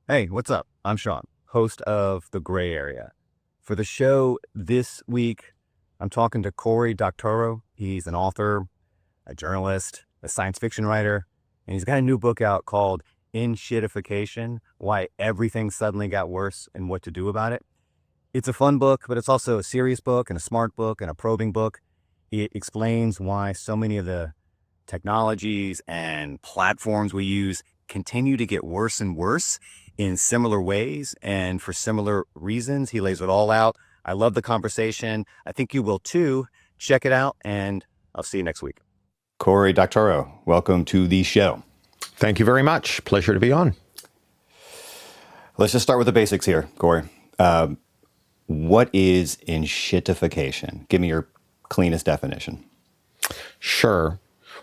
Hey, what's up? I'm Sean, host of The Gray Area. For the show this week, I'm talking to Cory Doctorow. He's an author, a journalist, a science fiction writer, and he's got a new book out called Enshittification: Why Everything Suddenly Got Worse and What to Do About It. It's a fun book, but it's also a serious book and a smart book and a probing book. It explains why so many of the technologies and platforms we use continue to get worse and worse in similar ways and for similar reasons. He lays it all out. I love the conversation. I think you will too. Check it out, and I'll see you next week. Cory Doctorow, welcome to the show. Thank you very much. Pleasure to be on. Let's just start with the basics here, Cory. What is enshittification? Give me your cleanest definition. Sure.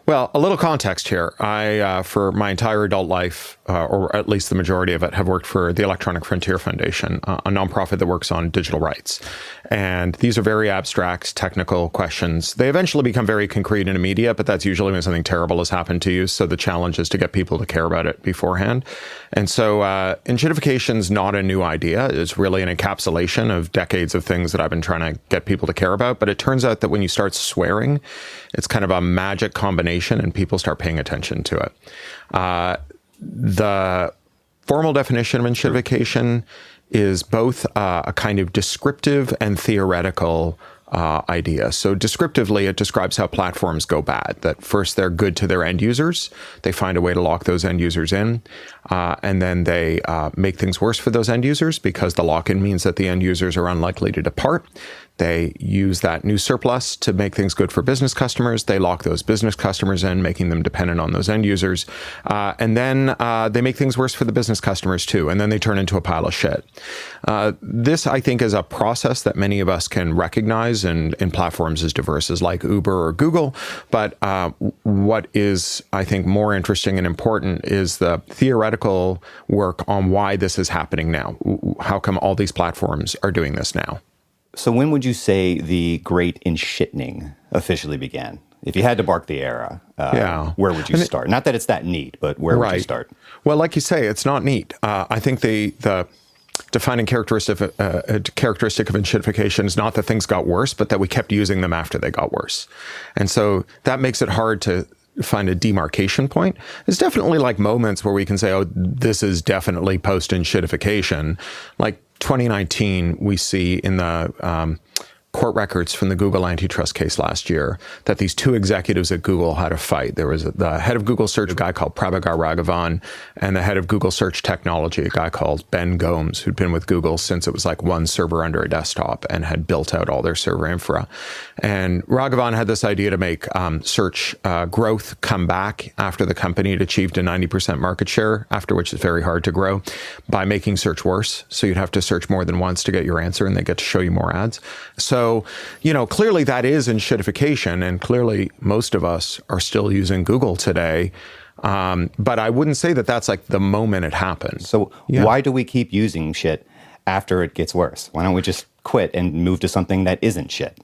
Well, a little context here. I, for my entire adult life, or at least the majority of it, have worked for the Electronic Frontier Foundation, a nonprofit that works on digital rights. And these are very abstract, technical questions. They eventually become very concrete and immediate, but that's usually when something terrible has happened to you. So the challenge is to get people to care about it beforehand. And so enshittification is not a new idea. It's really an encapsulation of decades of things that I've been trying to get people to care about. But it turns out that when you start swearing, it's kind of a magic combination and people start paying attention to it. The formal definition of enshittification is both a kind of descriptive and theoretical idea. So descriptively, it describes how platforms go bad, that first they're good to their end users. They find a way to lock those end users in. And then they make things worse for those end users because the lock-in means that the end users are unlikely to depart. They use that new surplus to make things good for business customers. They lock those business customers in, making them dependent on those end users. And then they make things worse for the business customers too. And then they turn into a pile of shit. This, I think, is a process that many of us can recognize in platforms as diverse as like Uber or Google. But what is, I think, more interesting and important is the theoretical work on why this is happening now. How come all these platforms are doing this now? So when would you say the great enshitting officially began? If you had to mark the era, where would you start? Not that it's that neat, but where would you start? Well, like you say, it's not neat. I think the defining characteristic of enshittification is not that things got worse, but that we kept using them after they got worse. And so that makes it hard to find a demarcation point. There's definitely like moments where we can say, oh, this is definitely post-enshittification. Like 2019, we see in the court records from the Google antitrust case last year that these two executives at Google had a fight. There was the head of Google Search, a guy called Prabhakar Raghavan, and the head of Google Search Technology, a guy called Ben Gomes, who'd been with Google since it was like one server under a desktop and had built out all their server infra. And Raghavan had this idea to make search growth come back after the company had achieved a 90% market share, after which it's very hard to grow, by making search worse. So you'd have to search more than once to get your answer, and they get to show you more ads. So, clearly that is enshittification, and clearly most of us are still using Google today. But I wouldn't say that that's like the moment it happened. So why do we keep using shit after it gets worse? Why don't we just quit and move to something that isn't shit?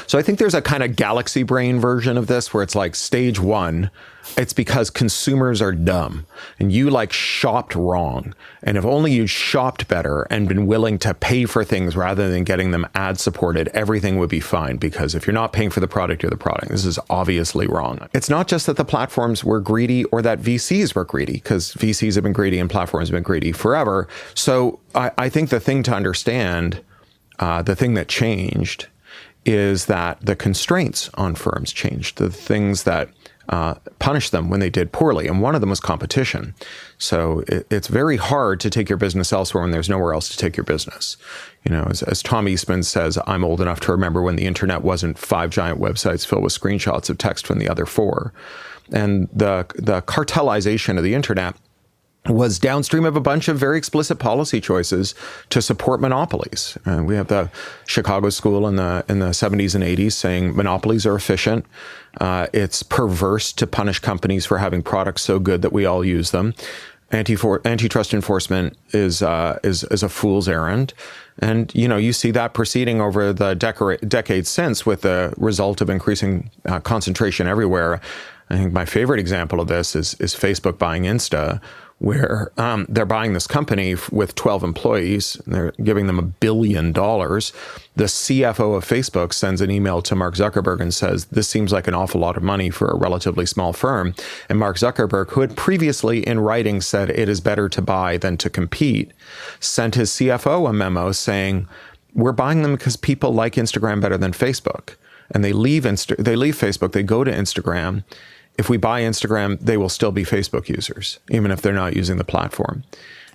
So I think there's a kind of galaxy brain version of this where it's like stage one, it's because consumers are dumb and you like shopped wrong. And if only you shopped better and been willing to pay for things rather than getting them ad supported, everything would be fine. Because if you're not paying for the product, you're the product. This is obviously wrong. It's not just that the platforms were greedy or that VCs were greedy, because VCs have been greedy and platforms have been greedy forever. So I think the thing to understand, the thing that changed, is that the constraints on firms changed, the things that punished them when they did poorly. And one of them was competition. So it's very hard to take your business elsewhere when there's nowhere else to take your business. As Tom Eastman says, I'm old enough to remember when the internet wasn't 5 giant websites filled with screenshots of text from the other 4. And the cartelization of the internet was downstream of a bunch of very explicit policy choices to support monopolies. We have the Chicago School in the 70s and 80s saying monopolies are efficient. It's perverse to punish companies for having products so good that we all use them. Antitrust enforcement is a fool's errand. And, you see that proceeding over the decades since, with the result of increasing concentration everywhere. I think my favorite example of this is Facebook buying Insta, where they're buying this company with 12 employees, and they're giving them $1 billion. The CFO of Facebook sends an email to Mark Zuckerberg and says, this seems like an awful lot of money for a relatively small firm. And Mark Zuckerberg, who had previously in writing said it is better to buy than to compete, sent his CFO a memo saying, we're buying them because people like Instagram better than Facebook. And they leave Facebook, they go to Instagram. If we buy Instagram, they will still be Facebook users, even if they're not using the platform.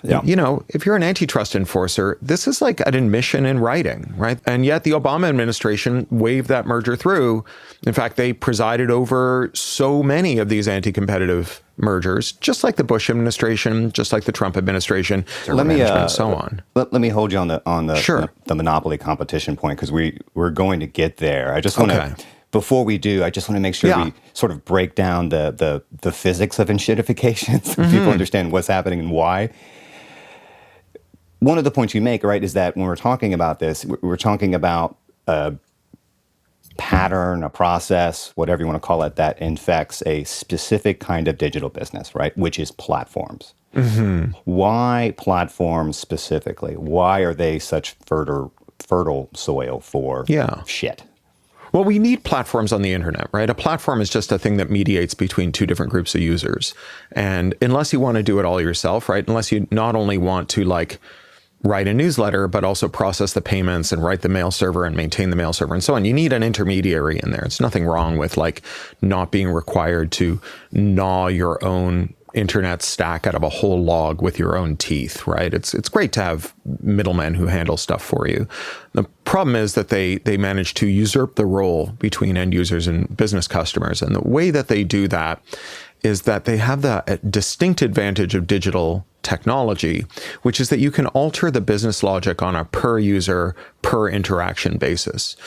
Yeah. You know, if you're an antitrust enforcer, this is like an admission in writing, right? And yet the Obama administration waved that merger through. In fact, they presided over so many of these anti-competitive mergers, just like the Bush administration, just like the Trump administration, and so on. Let me hold you on the Sure. the monopoly competition point, because we're going to get there. I just want to. Before we do, I just want to make sure we sort of break down the physics of enshittification so people understand what's happening and why. One of the points you make, right, is that when we're talking about this, we're talking about a pattern, a process, whatever you want to call it, that infects a specific kind of digital business, right, which is platforms. Why platforms specifically? Why are they such fertile soil for shit? Well, we need platforms on the internet, right? A platform is just a thing that mediates between two different groups of users. And unless you want to do it all yourself, right? Unless you not only want to like write a newsletter, but also process the payments and write the mail server and maintain the mail server and so on. You need an intermediary in there. It's nothing wrong with like not being required to gnaw your own internet stack out of a whole log with your own teeth, right? It's great to have middlemen who handle stuff for you. The problem is that they manage to usurp the role between end users and business customers. And the way that they do that is that they have the distinct advantage of digital technology, which is that you can alter the business logic on a per user, per interaction basis.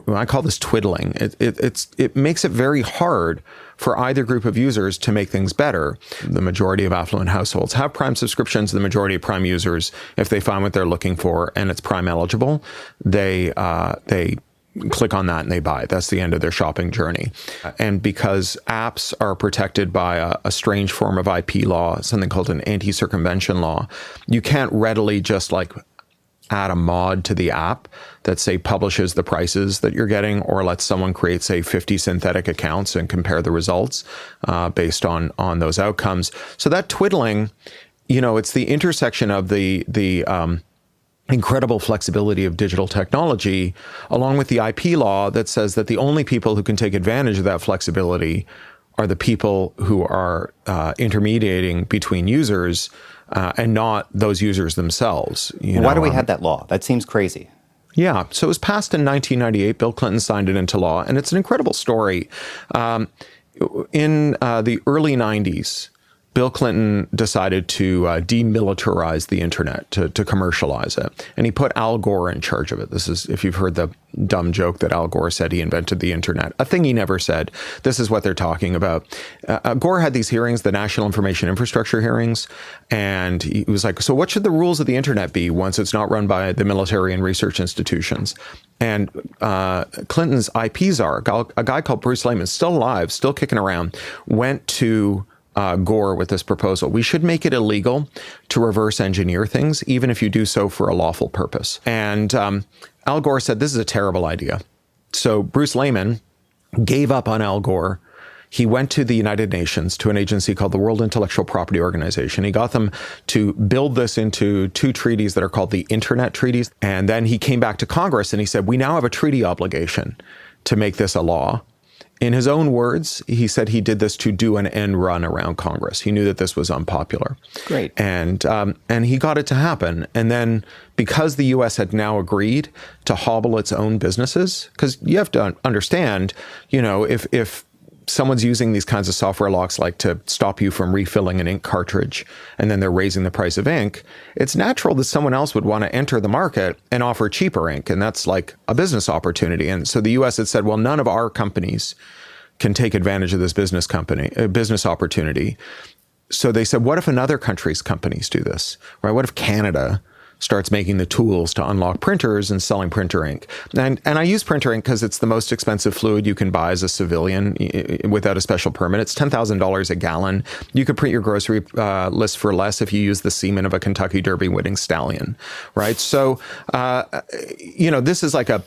I call this twiddling. It makes it very hard for either group of users to make things better. The majority of affluent households have Prime subscriptions. The majority of Prime users, if they find what they're looking for and it's Prime eligible, they click on that and they buy. That's the end of their shopping journey. And because apps are protected by a strange form of IP law, something called an anti-circumvention law, you can't readily just like add a mod to the app that say publishes the prices that you're getting, or let someone create say 50 synthetic accounts and compare the results based on those outcomes. So that twiddling, you know, it's the intersection of the incredible flexibility of digital technology, along with the IP law that says that the only people who can take advantage of that flexibility are the people who are intermediating between users and not those users themselves. Why do we have that law? That seems crazy. Yeah. So it was passed in 1998. Bill Clinton signed it into law, and it's an incredible story. In the early 90s, Bill Clinton decided to demilitarize the internet, to commercialize it. And he put Al Gore in charge of it. This is, if you've heard the dumb joke that Al Gore said he invented the internet, a thing he never said. This is what they're talking about. Gore had these hearings, the National Information Infrastructure hearings, and he was like, so what should the rules of the internet be once it's not run by the military and research institutions? And Clinton's IP czar, a guy called Bruce Lehman, still alive, still kicking around, went to Gore with this proposal. We should make it illegal to reverse engineer things, even if you do so for a lawful purpose. And Al Gore said, this is a terrible idea. So Bruce Lehman gave up on Al Gore. He went to the United Nations, to an agency called the World Intellectual Property Organization. He got them to build this into two treaties that are called the Internet Treaties. And then he came back to Congress and he said, we now have a treaty obligation to make this a law. In his own words, he said he did this to do an end run around Congress. He knew that this was unpopular. Great. And he got it to happen. And then because the U.S. had now agreed to hobble its own businesses, because you have to understand, you know, if someone's using these kinds of software locks like to stop you from refilling an ink cartridge, and then they're raising the price of ink, it's natural that someone else would want to enter the market and offer cheaper ink. And that's like a business opportunity. And so the US had said, well, none of our companies can take advantage of this business opportunity. So they said, what if another country's companies do this, right? What if Canada starts making the tools to unlock printers and selling printer ink. And I use printer ink because it's the most expensive fluid you can buy as a civilian without a special permit. It's $10,000 a gallon. You could print your grocery list for less if you use the semen of a Kentucky Derby winning stallion, right? So, this is like a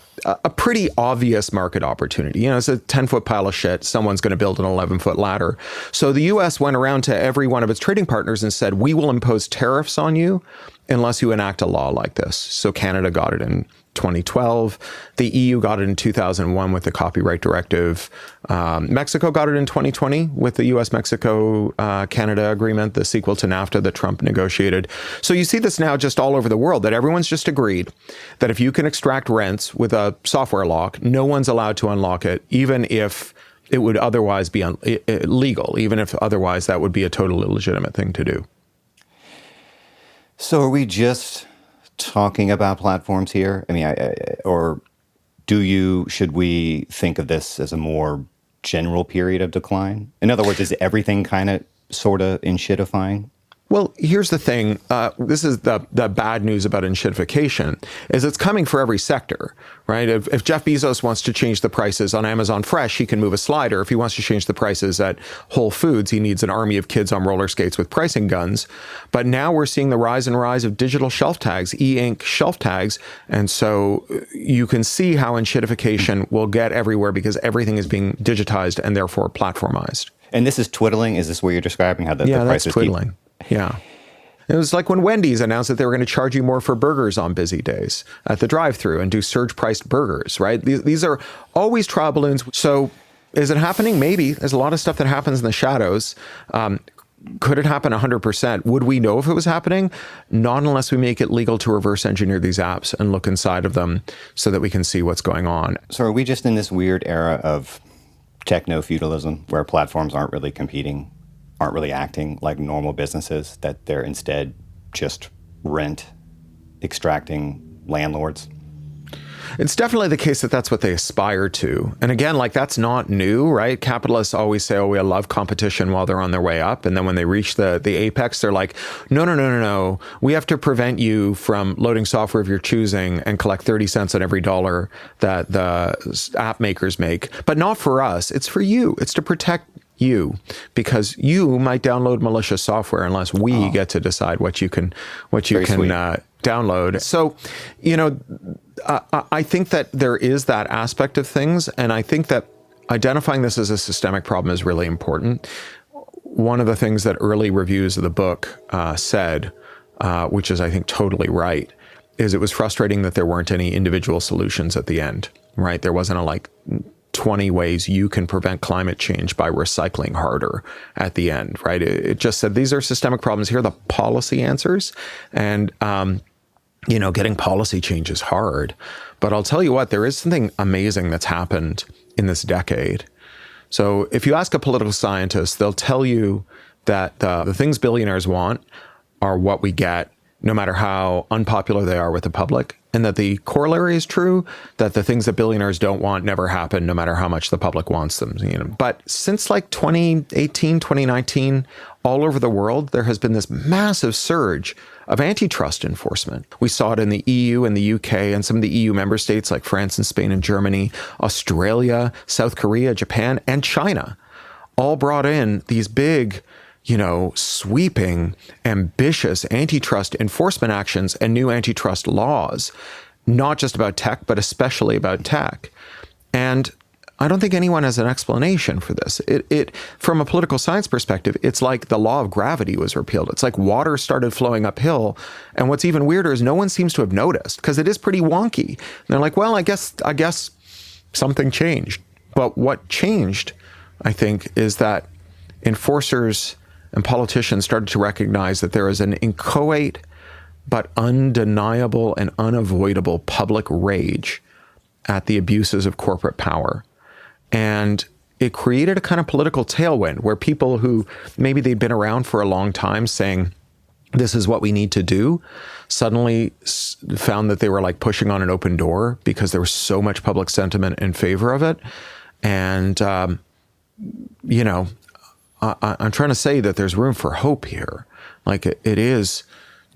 pretty obvious market opportunity. It's a 10-foot pile of shit. Someone's going to build an 11-foot ladder. So the U.S. went around to every one of its trading partners and said, we will impose tariffs on you unless you enact a law like this. So Canada got it in 2012. The EU got it in 2001 with the Copyright Directive. Mexico got it in 2020 with the US-Mexico-Canada agreement, the sequel to NAFTA that Trump negotiated. So you see this now just all over the world, that everyone's just agreed that if you can extract rents with a software lock, no one's allowed to unlock it, even if it would otherwise be illegal, even if otherwise that would be a totally illegitimate thing to do. So are we just talking about platforms here? I mean, or should we think of this as a more general period of decline? In other words, is everything kind of sort of enshittifying? Well, here's the thing. This is the bad news about enshittification, is it's coming for every sector, right? If Jeff Bezos wants to change the prices on Amazon Fresh, he can move a slider. If he wants to change the prices at Whole Foods, he needs an army of kids on roller skates with pricing guns. But now we're seeing the rise of digital shelf tags, e-ink shelf tags. And so you can see how enshittification will get everywhere because everything is being digitized and therefore platformized. And this is twiddling? Is this what you're describing? How the prices that's twiddling. Yeah. It was like when Wendy's announced that they were going to charge you more for burgers on busy days at the drive-thru and do surge-priced burgers, right? These are always trial balloons. So is it happening? Maybe. There's a lot of stuff that happens in the shadows. Could it happen 100%? Would we know if it was happening? Not unless we make it legal to reverse engineer these apps and look inside of them so that we can see what's going on. So are we just in this weird era of techno-feudalism where platforms aren't really competing, aren't really acting like normal businesses, that they're instead just rent extracting landlords? It's definitely the case that that's what they aspire to. And again, like, that's not new, right? Capitalists always say, oh, we love competition while they're on their way up. And then when they reach the apex, they're like, no. We have to prevent you from loading software of your choosing and collect 30 cents on every dollar that the app makers make. But not for us. It's for you. It's to protect you, because you might download malicious software unless we get to decide what you can download. So, I think that there is that aspect of things, and I think that identifying this as a systemic problem is really important. One of the things that early reviews of the book said, which is, I think, totally right, is it was frustrating that there weren't any individual solutions at the end, right? There wasn't a 20 ways you can prevent climate change by recycling harder at the end, right? It just said, these are systemic problems. Here are the policy answers. And, getting policy change is hard. But I'll tell you what, there is something amazing that's happened in this decade. So if you ask a political scientist, they'll tell you that the things billionaires want are what we get, no matter how unpopular they are with the public. And that the corollary is true, that the things that billionaires don't want never happen, no matter how much the public wants them. But since 2018, 2019, all over the world, there has been this massive surge of antitrust enforcement. We saw it in the EU and the UK and some of the EU member states like France and Spain and Germany, Australia, South Korea, Japan, and China, all brought in these big, sweeping, ambitious antitrust enforcement actions and new antitrust laws, not just about tech, but especially about tech. And I don't think anyone has an explanation for this. It from a political science perspective, it's like the law of gravity was repealed. It's like water started flowing uphill. And what's even weirder is no one seems to have noticed, because it is pretty wonky. And they're like, well, I guess something changed. But what changed, I think, is that enforcers and politicians started to recognize that there is an inchoate but undeniable and unavoidable public rage at the abuses of corporate power. And it created a kind of political tailwind where people who maybe they'd been around for a long time saying, this is what we need to do, suddenly found that they were pushing on an open door because there was so much public sentiment in favor of it. And, I'm trying to say that there's room for hope here. It is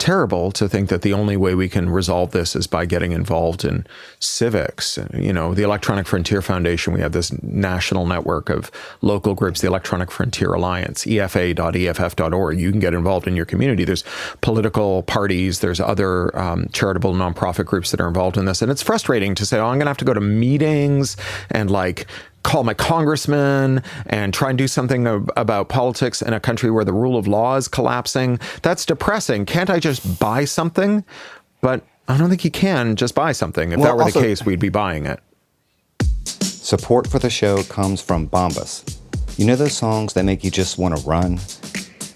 terrible to think that the only way we can resolve this is by getting involved in civics. You know, the Electronic Frontier Foundation, we have this national network of local groups, the Electronic Frontier Alliance, efa.eff.org. You can get involved in your community. There's political parties, there's other charitable nonprofit groups that are involved in this. And it's frustrating to say, oh, I'm going to have to go to meetings and like call my congressman and try and do something about politics in a country where the rule of law is collapsing. That's depressing. Can't I just buy something? But I don't think you can just buy something. If that were the case, we'd be buying it. Support for the show comes from Bombas. You know those songs that make you just want to run?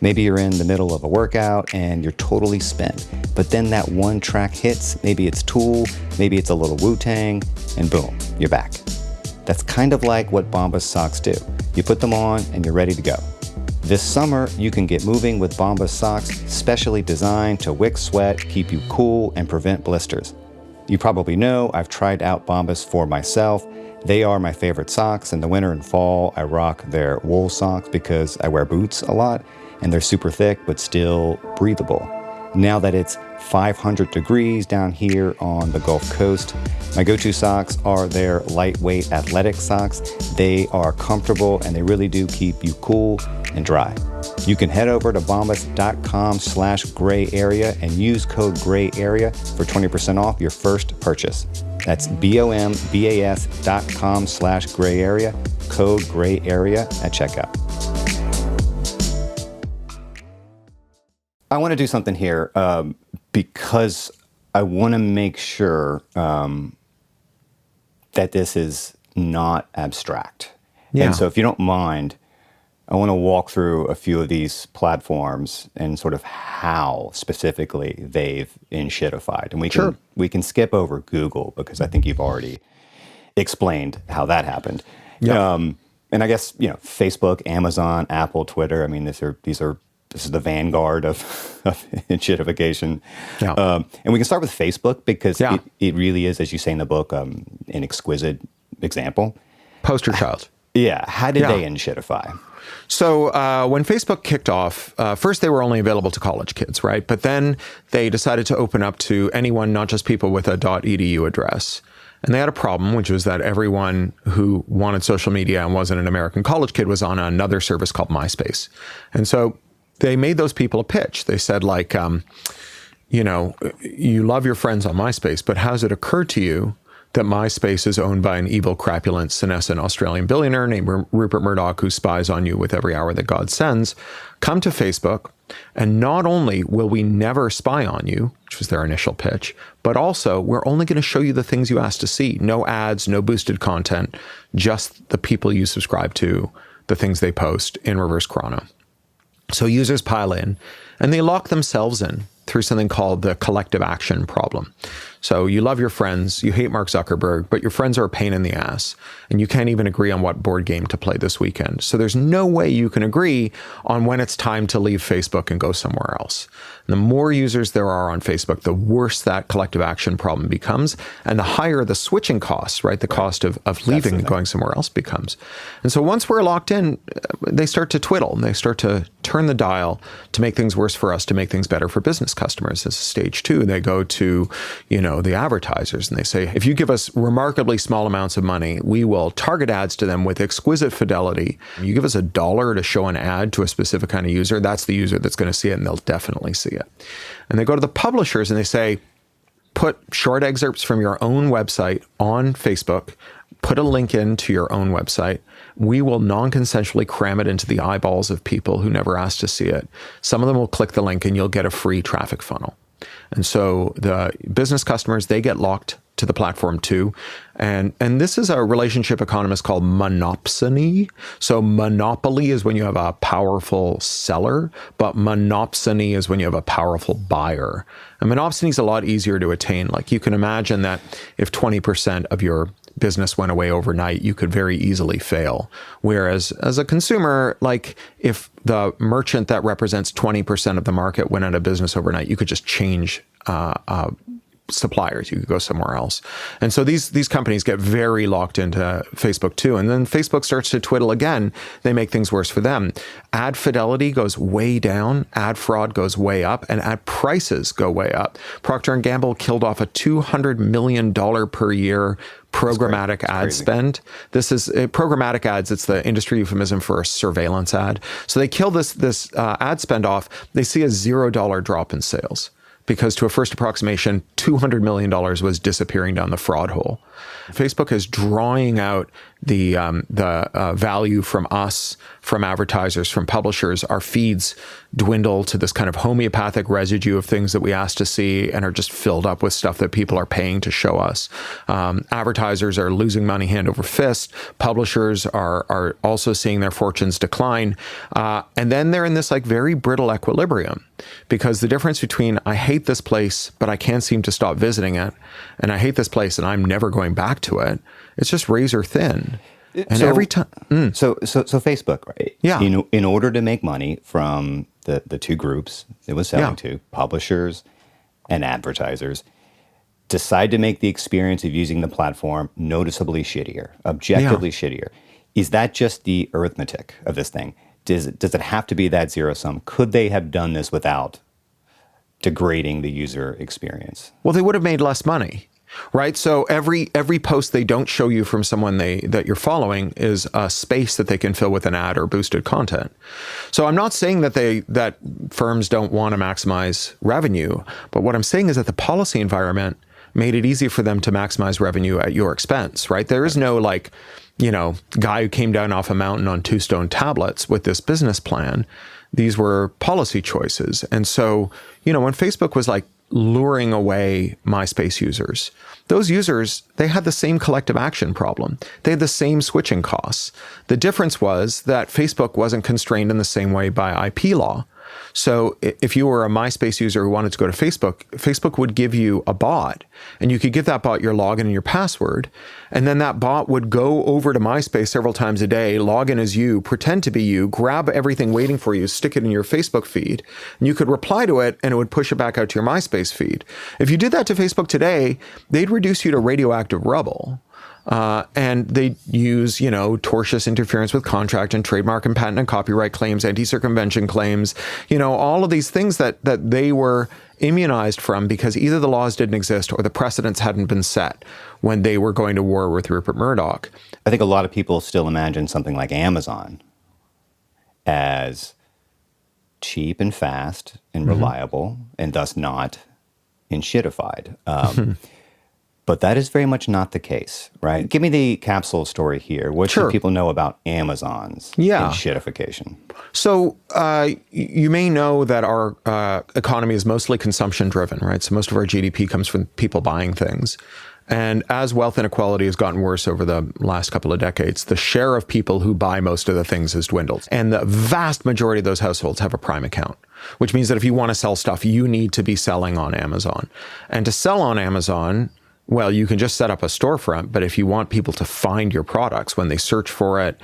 Maybe you're in the middle of a workout and you're totally spent, but then that one track hits. Maybe it's Tool, maybe it's a little Wu-Tang, and boom, you're back. That's kind of like what Bombas socks do. You put them on and you're ready to go. This summer, you can get moving with Bombas socks, specially designed to wick sweat, keep you cool, and prevent blisters. You probably know I've tried out Bombas for myself. They are my favorite socks. In the winter and fall, I rock their wool socks because I wear boots a lot, and they're super thick but still breathable. Now that it's 500 degrees down here on the Gulf Coast, my go-to socks are their lightweight athletic socks. They are comfortable and they really do keep you cool and dry. You can head over to bombas.com/gray area and use code gray area for 20% off your first purchase. That's bombas.com/gray area, code gray area at checkout. I want to do something here because I want to make sure that this is not abstract. Yeah. And so if you don't mind, I want to walk through a few of these platforms and sort of how specifically they've enshittified. And we can skip over Google because I think you've already explained how that happened. Yeah. And I guess, you know, Facebook, Amazon, Apple, Twitter, I mean, this is the vanguard of enshittification. Yeah. And we can start with Facebook because Yeah. it really is, as you say in the book, an exquisite example. Poster child. Yeah. How did they enshittify? So when Facebook kicked off, first they were only available to college kids, right? But then they decided to open up to anyone, not just people with a .edu address. And they had a problem, which was that everyone who wanted social media and wasn't an American college kid was on another service called MySpace. And so they made those people a pitch. They said, like, you know, you love your friends on MySpace, but has it occurred to you that MySpace is owned by an evil, crapulent, senescent Australian billionaire named Rupert Murdoch, who spies on you with every hour that God sends? Come to Facebook, and not only will we never spy on you, which was their initial pitch, but also we're only going to show you the things you asked to see. No ads, no boosted content, just the people you subscribe to, the things they post in reverse chrono. So users pile in and they lock themselves in through something called the collective action problem. So you love your friends, you hate Mark Zuckerberg, but your friends are a pain in the ass, and you can't even agree on what board game to play this weekend. So there's no way you can agree on when it's time to leave Facebook and go somewhere else. And the more users there are on Facebook, the worse that collective action problem becomes, and the higher the switching costs, right? The cost of leaving and going somewhere else becomes. And so once we're locked in, they start to twiddle, and they start to turn the dial to make things worse for us, to make things better for business customers. As stage two, they go to, you know, the advertisers, and they say, if you give us remarkably small amounts of money, we will target ads to them with exquisite fidelity. You give us $1 to show an ad to a specific kind of user, that's the user that's going to see it, and they'll definitely see it. And they go to the publishers and they say, put short excerpts from your own website on Facebook, put a link into your own website. We will non-consensually cram it into the eyeballs of people who never asked to see it. Some of them will click the link and you'll get a free traffic funnel. And so the business customers, they get locked to the platform too. And this is a relationship economist called monopsony. So monopoly is when you have a powerful seller, but monopsony is when you have a powerful buyer. And monopsony is a lot easier to attain. Like you can imagine that if 20% of your business went away overnight, you could very easily fail. Whereas as a consumer, like if the merchant that represents 20% of the market went out of business overnight, you could just change suppliers. You could go somewhere else. And so these companies get very locked into Facebook too. And then Facebook starts to twiddle again. They make things worse for them. Ad fidelity goes way down. Ad fraud goes way up, and ad prices go way up. Procter & Gamble killed off a $200 million per year programmatic ad spend. This is programmatic ads. It's the industry euphemism for a surveillance ad. So they kill this ad spend off. They see a $0 drop in sales, because to a first approximation, $200 million was disappearing down the fraud hole. Facebook is drawing out the value from us, from advertisers, from publishers. Our feeds dwindle to this kind of homeopathic residue of things that we ask to see and are just filled up with stuff that people are paying to show us. Advertisers are losing money hand over fist. Publishers are also seeing their fortunes decline. And then they're in this like very brittle equilibrium, because the difference between I hate this place, but I can't seem to stop visiting it, and I hate this place and I'm never going back to it, it's just razor thin. And so, every time, so Facebook, right? Yeah. In order to make money from the two groups it was selling to, publishers and advertisers, decide to make the experience of using the platform noticeably shittier, objectively shittier. Is that just the arithmetic of this thing? Does it have to be that zero sum? Could they have done this without degrading the user experience? Well, they would have made less money. Right. So every post they don't show you from someone that you're following is a space that they can fill with an ad or boosted content. So I'm not saying that firms don't want to maximize revenue, but what I'm saying is that the policy environment made it easy for them to maximize revenue at your expense. Right. There is no guy who came down off a mountain on 2 stone tablets with this business plan. These were policy choices. And so, when Facebook was like luring away MySpace users, those users, they had the same collective action problem. They had the same switching costs. The difference was that Facebook wasn't constrained in the same way by IP law. So if you were a MySpace user who wanted to go to Facebook, Facebook would give you a bot, and you could give that bot your login and your password. And then that bot would go over to MySpace several times a day, log in as you, pretend to be you, grab everything waiting for you, stick it in your Facebook feed, and you could reply to it and it would push it back out to your MySpace feed. If you did that to Facebook today, they'd reduce you to radioactive rubble. And they use, tortious interference with contract and trademark and patent and copyright claims, anti-circumvention claims, all of these things that they were immunized from because either the laws didn't exist or the precedents hadn't been set when they were going to war with Rupert Murdoch. I think a lot of people still imagine something like Amazon as cheap and fast and reliable, and thus not enshittified. But that is very much not the case, right? Give me the capsule story here. What should people know about Amazon's enshittification? So you may know that our economy is mostly consumption driven, right? So most of our GDP comes from people buying things. And as wealth inequality has gotten worse over the last couple of decades, the share of people who buy most of the things has dwindled. And the vast majority of those households have a Prime account, which means that if you want to sell stuff, you need to be selling on Amazon. And to sell on Amazon, well, you can just set up a storefront, but if you want people to find your products when they search for it,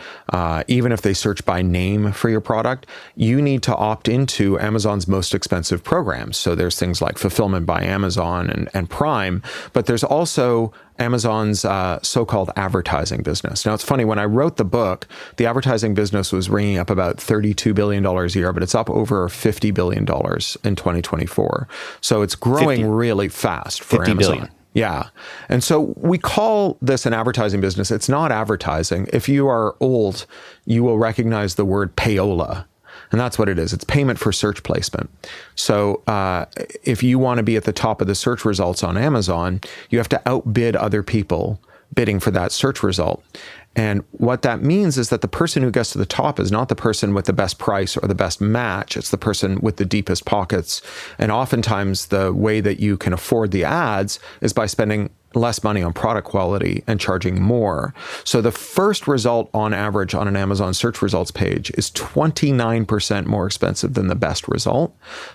even if they search by name for your product, you need to opt into Amazon's most expensive programs. So there's things like Fulfillment by Amazon and Prime, but there's also Amazon's so-called advertising business. Now, it's funny, when I wrote the book, the advertising business was ringing up about $32 billion a year, but it's up over $50 billion in 2024. So it's growing really fast for Amazon. Billion. Yeah. And so we call this an advertising business. It's not advertising. If you are old, you will recognize the word payola. And that's what it is. It's payment for search placement. So if you want to be at the top of the search results on Amazon, you have to outbid other people bidding for that search result. And what that means is that the person who gets to the top is not the person with the best price or the best match. It's the person with the deepest pockets. And oftentimes the way that you can afford the ads is by spending less money on product quality and charging more. So the first result on average on an Amazon search results page is 29% more expensive than the best result.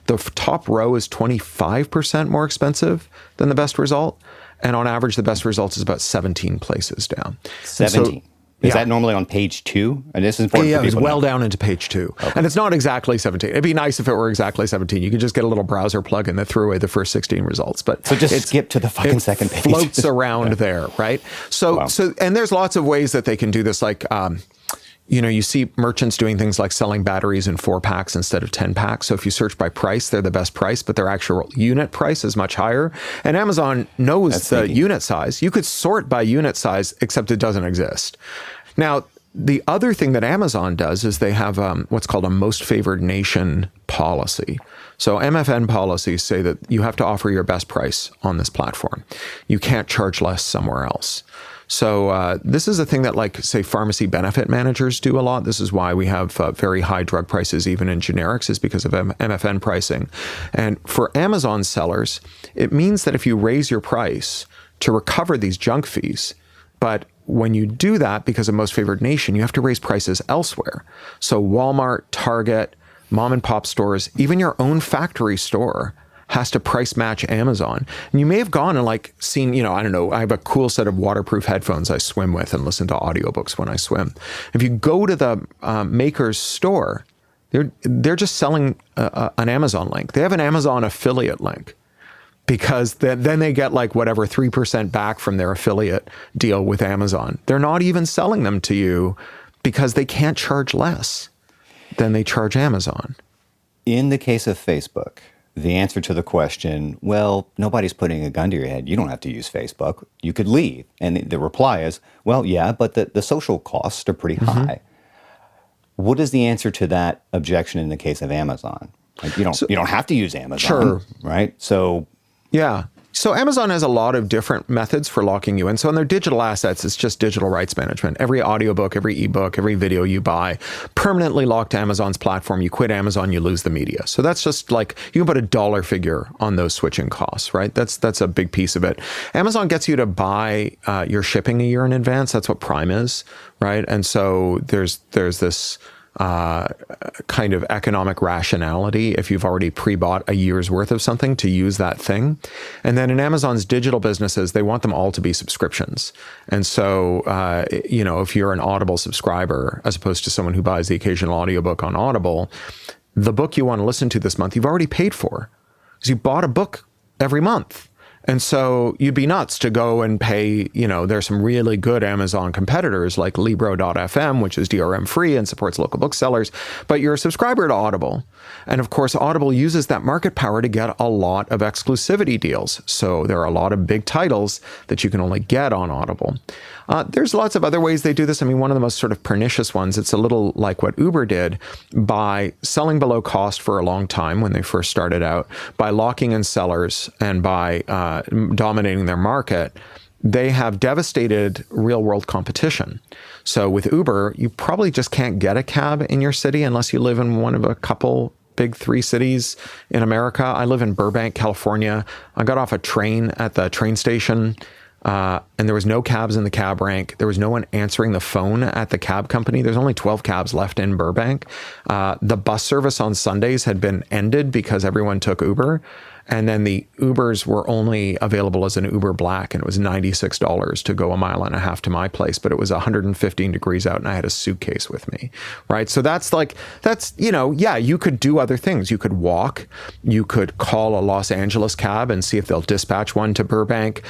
The top row is 25% more expensive than the best result. And on average, the best results is about 17 places down. 17. Is that normally on page 2? And this is important Yeah, for it's people to well know. down into page 2. And it's not exactly 17. It'd be nice if it were exactly 17. You could just get a little browser plugin that threw away the first 16 results. But So just skip to the fucking second page. Floats around there, right? So, and there's lots of ways that they can do this. Like, you see merchants doing things like selling batteries in 4-packs instead of 10-packs. So if you search by price, they're the best price, but their actual unit price is much higher. And Amazon knows the unit size. You could sort by unit size, except it doesn't exist. Now, the other thing that Amazon does is they have what's called a most favored nation policy. So MFN policies say that you have to offer your best price on this platform. You can't charge less somewhere else. So this is a thing that, like, say, pharmacy benefit managers do a lot. This is why we have very high drug prices, even in generics, is because of MFN pricing. And for Amazon sellers, it means that if you raise your price to recover these junk fees, but when you do that because of most favored nation, you have to raise prices elsewhere. So Walmart, Target, mom and pop stores, even your own factory store has to price match Amazon. And you may have gone and like seen, I don't know, I have a cool set of waterproof headphones I swim with and listen to audiobooks when I swim. If you go to the maker's store, they're just selling an Amazon link. They have an Amazon affiliate link because then they get like whatever 3% back from their affiliate deal with Amazon. They're not even selling them to you because they can't charge less than they charge Amazon. In the case of Facebook, the answer to the question, well, nobody's putting a gun to your head. You don't have to use Facebook. You could leave. And the reply is, well, yeah, but the social costs are pretty high. What is the answer to that objection in the case of Amazon? Like, you don't have to use Amazon, right? So yeah. So Amazon has a lot of different methods for locking you in. So on their digital assets, it's just digital rights management. Every audiobook, every ebook, every video you buy, permanently locked to Amazon's platform. You quit Amazon, you lose the media. So that's just like, you can put a dollar figure on those switching costs, right? That's a big piece of it. Amazon gets you to buy your shipping a year in advance. That's what Prime is, right? And so there's this kind of economic rationality if you've already pre-bought a year's worth of something to use that thing. And then in Amazon's digital businesses, they want them all to be subscriptions. And so, if you're an Audible subscriber, as opposed to someone who buys the occasional audiobook on Audible, the book you want to listen to this month, you've already paid for because you bought a book every month. And so you'd be nuts to go and pay, there's some really good Amazon competitors like Libro.fm, which is DRM free and supports local booksellers, but you're a subscriber to Audible. And of course, Audible uses that market power to get a lot of exclusivity deals. So there are a lot of big titles that you can only get on Audible. There's lots of other ways they do this. I mean, one of the most sort of pernicious ones, it's a little like what Uber did by selling below cost for a long time when they first started out, by locking in sellers and by dominating their market. They have devastated real world competition. So with Uber, you probably just can't get a cab in your city unless you live in one of a couple big 3 cities in America. I live in Burbank, California. I got off a train at the train station. And there was no cabs in the cab rank. There was no one answering the phone at the cab company. There's only 12 cabs left in Burbank. The bus service on Sundays had been ended because everyone took Uber. And then the Ubers were only available as an Uber Black, and it was $96 to go a mile and a half to my place, but it was 115 degrees out and I had a suitcase with me, right? So you could do other things. You could walk, you could call a Los Angeles cab and see if they'll dispatch one to Burbank.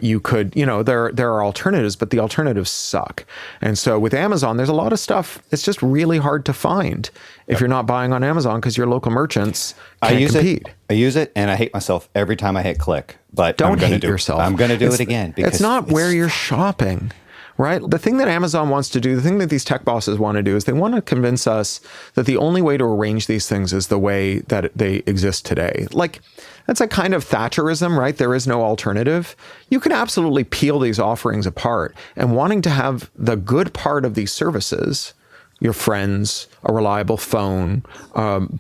You could, there are alternatives, but the alternatives suck. And so with Amazon, there's a lot of stuff. It's just really hard to find if you're not buying on Amazon because your local merchants can't compete. I use it and I hate myself every time I hit click, but don't hate yourself. I'm going to do it again. Because it's not where you're shopping, right? The thing that Amazon wants to do, the thing that these tech bosses want to do is they want to convince us that the only way to arrange these things is the way that they exist today. Like, that's a kind of Thatcherism, right? There is no alternative. You can absolutely peel these offerings apart, and wanting to have the good part of these services, your friends, a reliable phone,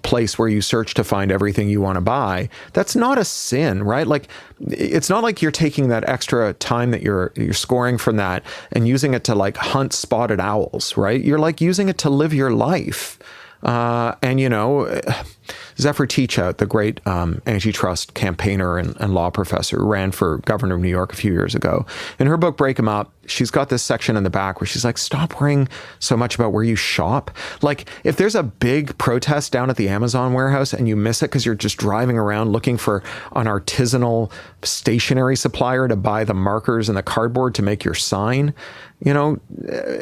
place where you search to find everything you want to buy, that's not a sin, right? Like, it's not like you're taking that extra time that you're scoring from that and using it to like hunt spotted owls, right? You're like using it to live your life. And, you know, Zephyr Teachout, the great antitrust campaigner and law professor, who ran for governor of New York a few years ago. In her book, Break 'em Up, she's got this section in the back where she's like, stop worrying so much about where you shop. Like, if there's a big protest down at the Amazon warehouse and you miss it because you're just driving around looking for an artisanal stationery supplier to buy the markers and the cardboard to make your sign, you know,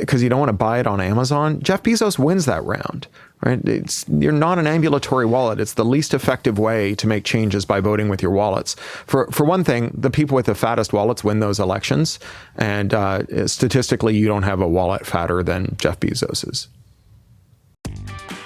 because you don't want to buy it on Amazon, Jeff Bezos wins that round. Right? You're not an ambulatory wallet. It's the least effective way to make changes by voting with your wallets. For one thing, the people with the fattest wallets win those elections. And statistically, you don't have a wallet fatter than Jeff Bezos's.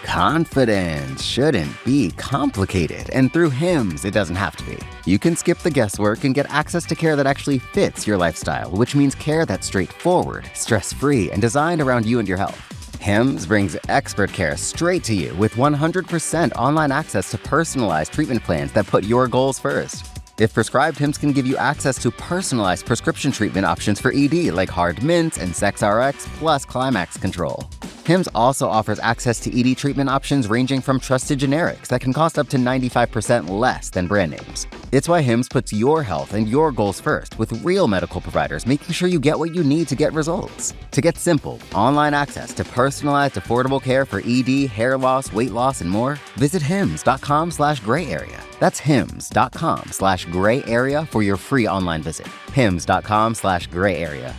Confidence shouldn't be complicated, and through Hims, it doesn't have to be. You can skip the guesswork and get access to care that actually fits your lifestyle, which means care that's straightforward, stress-free, and designed around you and your health. Hims brings expert care straight to you with 100% online access to personalized treatment plans that put your goals first. If prescribed, Hims can give you access to personalized prescription treatment options for ED like Hard Mints and SexRx plus Climax Control. Hims also offers access to ED treatment options ranging from trusted generics that can cost up to 95% less than brand names. It's why Hims puts your health and your goals first with real medical providers making sure you get what you need to get results. To get simple, online access to personalized, affordable care for ED, hair loss, weight loss, and more, visit hims.com/gray area. That's hims.com/gray area for your free online visit. hims.com/gray area.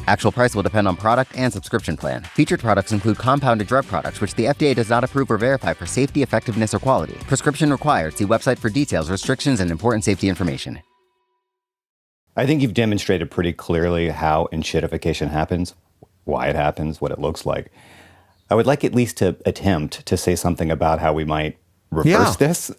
Actual price will depend on product and subscription plan. Featured products include compounded drug products, which the FDA does not approve or verify for safety, effectiveness, or quality. Prescription required. See website for details, restrictions, and important safety information. I think you've demonstrated pretty clearly how enshittification happens, why it happens, what it looks like. I would like at least to attempt to say something about how we might reverse this.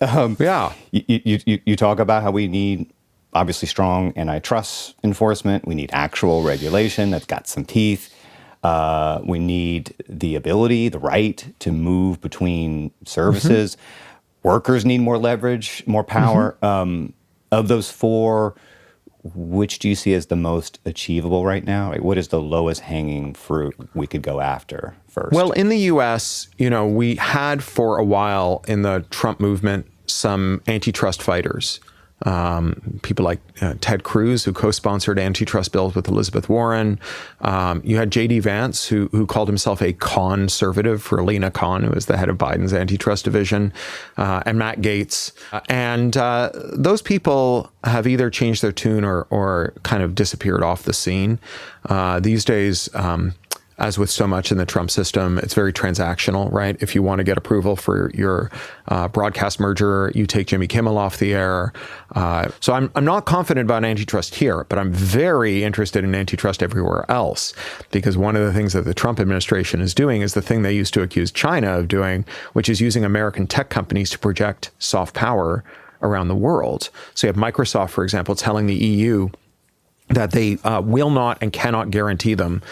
You talk about how we need obviously strong antitrust enforcement. We need actual regulation that's got some teeth. We need the ability, the right to move between services. Workers need more leverage, more power. Of those four, which do you see as the most achievable right now? Like, what is the lowest hanging fruit we could go after first? Well, in the U.S., you know, we had for a while in the Trump movement some antitrust fighters. People like Ted Cruz, who co-sponsored antitrust bills with Elizabeth Warren. You had J.D. Vance, who called himself a conservative for Lena Khan, who was the head of Biden's antitrust division, and Matt Gaetz. And those people have either changed their tune or kind of disappeared off the scene. These days, as with so much in the Trump system, it's very transactional, right? If you want to get approval for your broadcast merger, you take Jimmy Kimmel off the air. So I'm not confident about antitrust here, but I'm very interested in antitrust everywhere else, because one of the things that the Trump administration is doing is the thing they used to accuse China of doing, which is using American tech companies to project soft power around the world. So you have Microsoft, for example, telling the EU that they will not and cannot guarantee them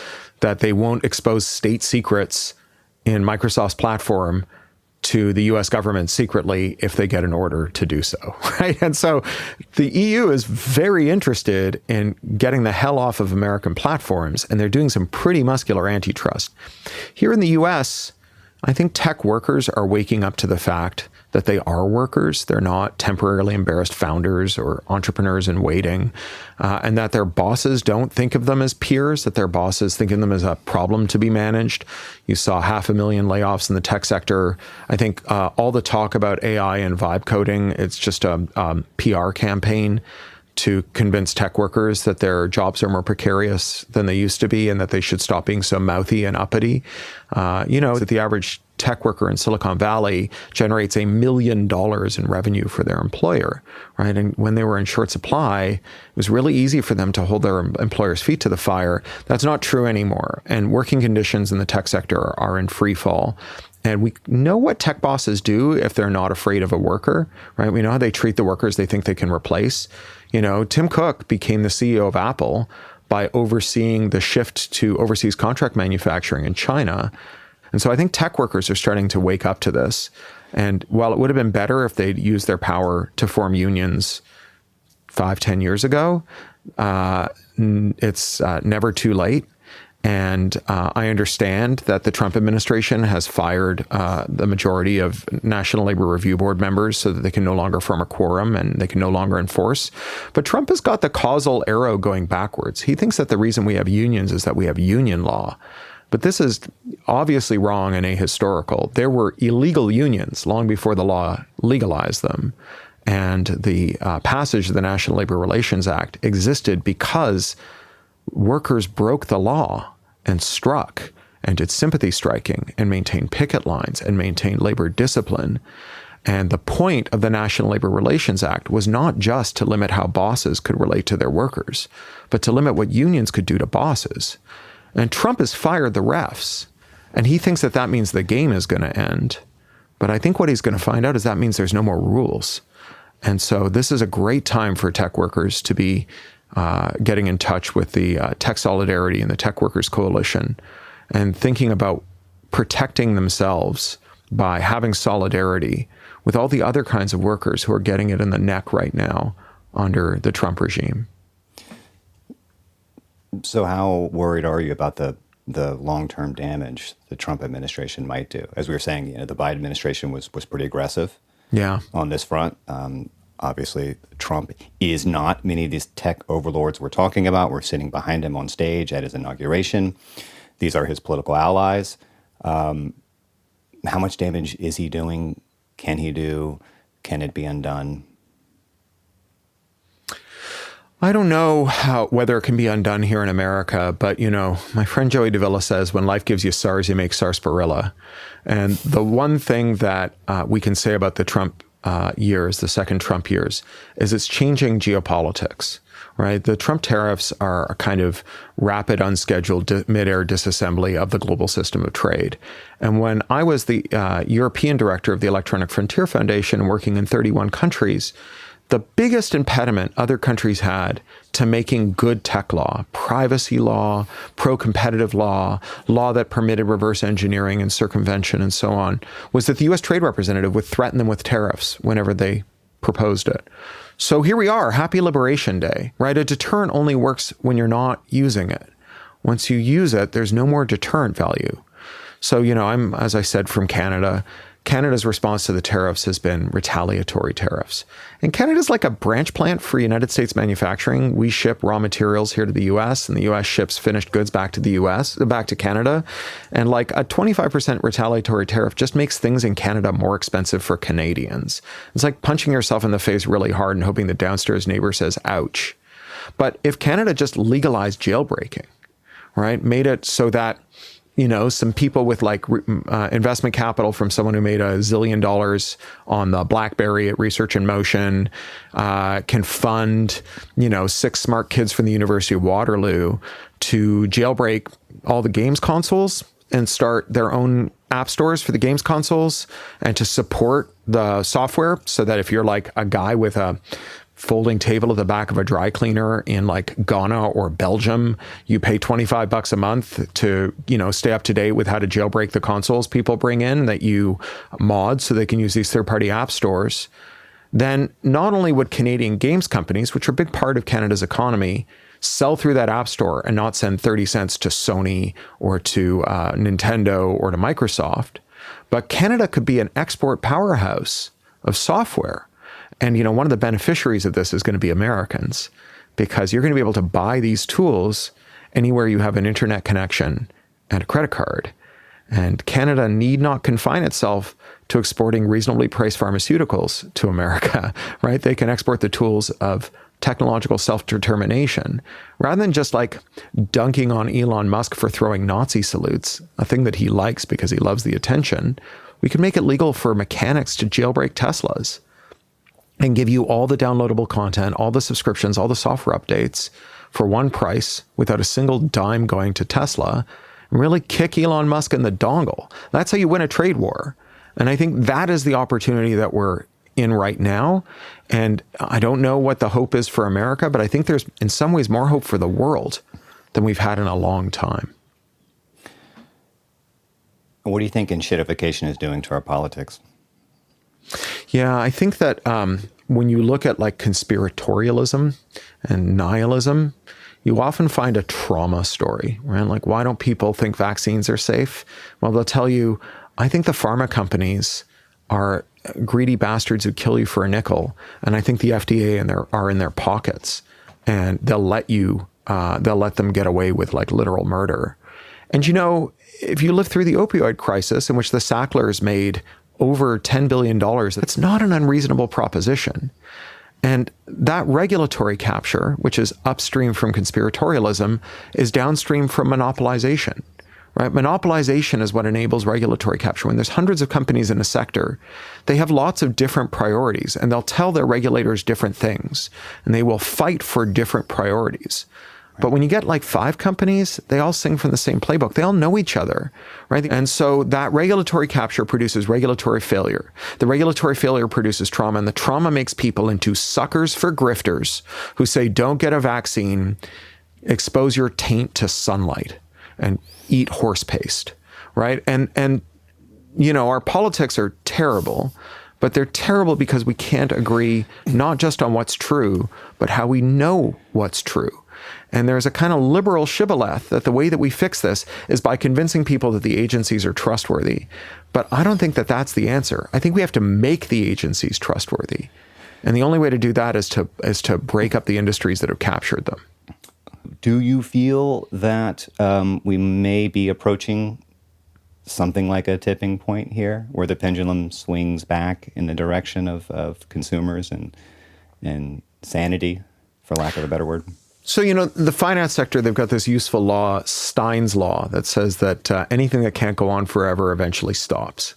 that they won't expose state secrets in Microsoft's platform to the US government secretly if they get an order to do so, right? And so the EU is very interested in getting the hell off of American platforms, and they're doing some pretty muscular antitrust. Here in the US, I think tech workers are waking up to the fact that they are workers. They're not temporarily embarrassed founders or entrepreneurs in waiting, and that their bosses don't think of them as peers, that their bosses think of them as a problem to be managed. You saw 500,000 layoffs in the tech sector. I think all the talk about AI and vibe coding, it's just a PR campaign to convince tech workers that their jobs are more precarious than they used to be and that they should stop being so mouthy and uppity. You know, that the average tech worker in Silicon Valley generates $1 million in revenue for their employer, right? And when they were in short supply, it was really easy for them to hold their employer's feet to the fire. That's not true anymore. And working conditions in the tech sector are in free fall. And we know what tech bosses do if they're not afraid of a worker, right? We know how they treat the workers they think they can replace. You know, Tim Cook became the CEO of Apple by overseeing the shift to overseas contract manufacturing in China. And so I think tech workers are starting to wake up to this. And while it would have been better if they'd used their power to form unions 5-10 years ago, it's never too late. And I understand that the Trump administration has fired the majority of National Labor Review Board members so that they can no longer form a quorum and they can no longer enforce. But Trump has got the causal arrow going backwards. He thinks that the reason we have unions is that we have union law. But this is obviously wrong and ahistorical. There were illegal unions long before the law legalized them. And the passage of the National Labor Relations Act existed because workers broke the law and struck and did sympathy striking and maintained picket lines and maintained labor discipline. And the point of the National Labor Relations Act was not just to limit how bosses could relate to their workers, but to limit what unions could do to bosses. And Trump has fired the refs, and he thinks that that means the game is going to end. But I think what he's going to find out is that means there's no more rules. And so this is a great time for tech workers to be getting in touch with the Tech Solidarity and the Tech Workers Coalition and thinking about protecting themselves by having solidarity with all the other kinds of workers who are getting it in the neck right now under the Trump regime. So how worried are you about the long-term damage the Trump administration might do? As we were saying, the Biden administration was pretty aggressive on this front. Obviously, Trump is not many of these tech overlords we're talking about. We're sitting behind him on stage at his inauguration. These are his political allies. How much damage is he doing? Can he do? Can it be undone? I don't know whether it can be undone here in America, but, my friend Joey Davila says, when life gives you SARS, you make sarsaparilla. And the one thing that we can say about the Trump years, the second Trump years, is it's changing geopolitics, right? The Trump tariffs are a kind of rapid, unscheduled mid-air disassembly of the global system of trade. And when I was the European director of the Electronic Frontier Foundation working in 31 countries, the biggest impediment other countries had to making good tech law, privacy law, pro-competitive law, law that permitted reverse engineering and circumvention and so on, was that the U.S. Trade Representative would threaten them with tariffs whenever they proposed it. So here we are, happy Liberation Day, right? A deterrent only works when you're not using it. Once you use it, there's no more deterrent value. So, I'm, as I said, from Canada. Canada's response to the tariffs has been retaliatory tariffs. And Canada's like a branch plant for United States manufacturing. We ship raw materials here to the US, and the US ships finished goods back to the US, back to Canada. And like a 25% retaliatory tariff just makes things in Canada more expensive for Canadians. It's like punching yourself in the face really hard and hoping the downstairs neighbor says, ouch. But if Canada just legalized jailbreaking, right, made it so that some people with investment capital from someone who made $1 zillion on the BlackBerry at Research in Motion can fund, 6 smart kids from the University of Waterloo to jailbreak all the games consoles and start their own app stores for the games consoles and to support the software so that if you're like a guy with a folding table at the back of a dry cleaner in like Ghana or Belgium, you pay $25 a month to, stay up to date with how to jailbreak the consoles people bring in that you mod so they can use these third-party app stores. Then not only would Canadian games companies, which are a big part of Canada's economy, sell through that app store and not send 30 cents to Sony or to Nintendo or to Microsoft, but Canada could be an export powerhouse of software. And, one of the beneficiaries of this is going to be Americans, because you're going to be able to buy these tools anywhere you have an internet connection and a credit card. And Canada need not confine itself to exporting reasonably priced pharmaceuticals to America, right? They can export the tools of technological self-determination rather than just like dunking on Elon Musk for throwing Nazi salutes, a thing that he likes because he loves the attention. We could make it legal for mechanics to jailbreak Teslas and give you all the downloadable content, all the subscriptions, all the software updates for one price without a single dime going to Tesla, and really kick Elon Musk in the dongle. That's how you win a trade war. And I think that is the opportunity that we're in right now. And I don't know what the hope is for America, but I think there's in some ways more hope for the world than we've had in a long time. What do you think enshittification is doing to our politics? Yeah, I think that when you look at like conspiratorialism and nihilism, you often find a trauma story, right? Like, why don't people think vaccines are safe? Well, they'll tell you, I think the pharma companies are greedy bastards who kill you for a nickel. And I think the FDA are in their pockets, and they'll let them get away with like literal murder. And if you live through the opioid crisis in which the Sacklers made over $10 billion, that's not an unreasonable proposition. And that regulatory capture, which is upstream from conspiratorialism, is downstream from monopolization. Right? Monopolization is what enables regulatory capture. When there's hundreds of companies in a sector, they have lots of different priorities, and they'll tell their regulators different things, and they will fight for different priorities. But when you get like 5 companies, they all sing from the same playbook. They all know each other, right? And so that regulatory capture produces regulatory failure. The regulatory failure produces trauma, and the trauma makes people into suckers for grifters who say, don't get a vaccine, expose your taint to sunlight, and eat horse paste, right? And our politics are terrible, but they're terrible because we can't agree not just on what's true, but how we know what's true. And there's a kind of liberal shibboleth that the way that we fix this is by convincing people that the agencies are trustworthy. But I don't think that that's the answer. I think we have to make the agencies trustworthy. And the only way to do that is to break up the industries that have captured them. Do you feel that we may be approaching something like a tipping point here, where the pendulum swings back in the direction of consumers and sanity, for lack of a better word? So, the finance sector, they've got this useful law, Stein's law, that says that anything that can't go on forever eventually stops.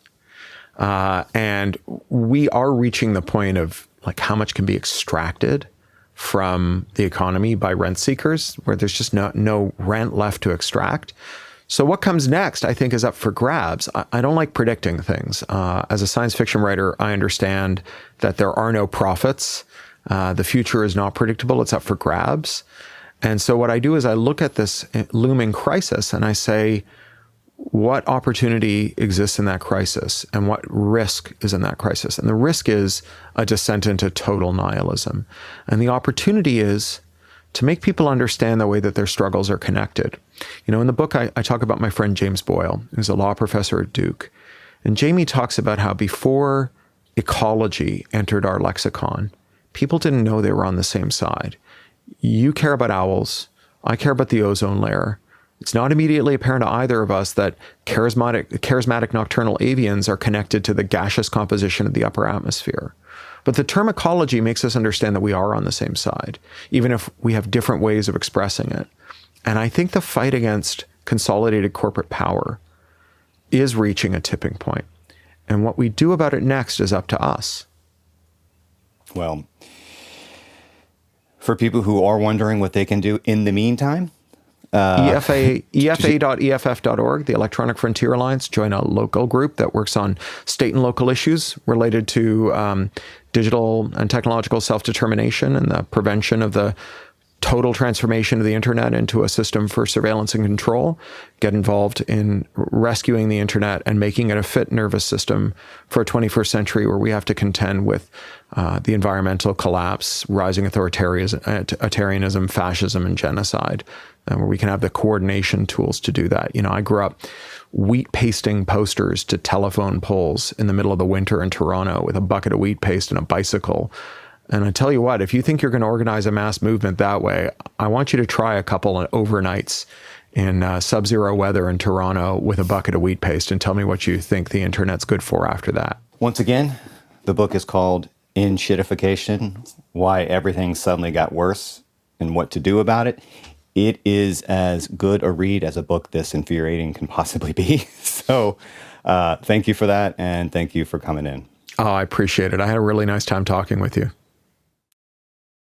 And we are reaching the point of like how much can be extracted from the economy by rent seekers, where there's just no rent left to extract. So what comes next, I think, is up for grabs. I don't like predicting things. As a science fiction writer, I understand that there are no profits. The future is not predictable. It's up for grabs. And so what I do is I look at this looming crisis and I say, what opportunity exists in that crisis and what risk is in that crisis? And the risk is a descent into total nihilism. And the opportunity is to make people understand the way that their struggles are connected. In the book, I talk about my friend James Boyle, who's a law professor at Duke. And Jamie talks about how before ecology entered our lexicon, people didn't know they were on the same side. You care about owls. I care about the ozone layer. It's not immediately apparent to either of us that charismatic nocturnal avians are connected to the gaseous composition of the upper atmosphere. But the term ecology makes us understand that we are on the same side, even if we have different ways of expressing it. And I think the fight against consolidated corporate power is reaching a tipping point. And what we do about it next is up to us. Well, for people who are wondering what they can do in the meantime, EFA.EFF.org, the Electronic Frontier Alliance, join a local group that works on state and local issues related to digital and technological self-determination and the prevention of the total transformation of the internet into a system for surveillance and control. Get involved in rescuing the internet and making it a fit nervous system for a 21st century where we have to contend with the environmental collapse, rising authoritarianism, fascism, and genocide, where we can have the coordination tools to do that. I grew up wheat pasting posters to telephone poles in the middle of the winter in Toronto with a bucket of wheat paste and a bicycle. And I tell you what, if you think you're going to organize a mass movement that way, I want you to try a couple of overnights in sub-zero weather in Toronto with a bucket of wheat paste and tell me what you think the internet's good for after that. Once again, the book is called Enshittification, Why Everything Suddenly Got Worse and What to Do About It. It is as good a read as a book this infuriating can possibly be. So thank you for that, and thank you for coming in. Oh, I appreciate it. I had a really nice time talking with you.